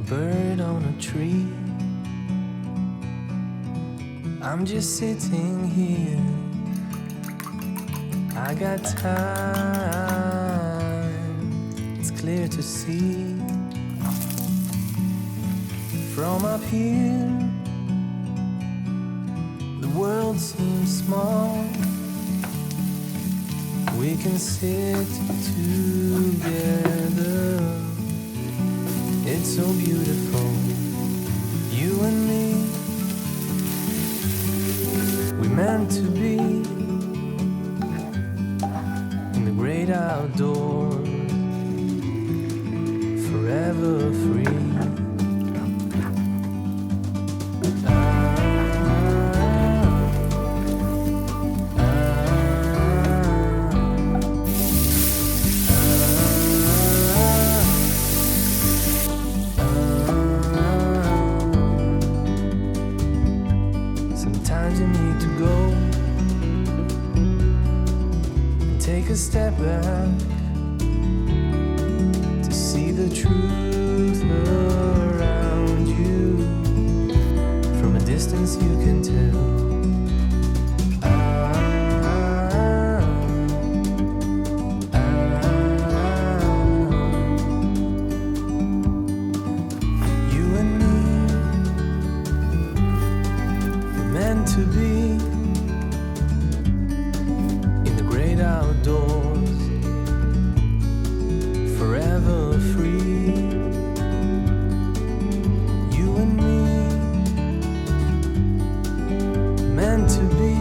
bird on a tree. I'm just sitting here. I got time, it's clear to see. From up here, the world seems small. We can sit together. It's so beautiful, you and me. We meant to be in the great outdoors, forever free. Sometimes you need to go and take a step back to see the truth around you. From a distance you can tell. You and me, we're meant to be in the great outdoors, forever free. You and me, meant to be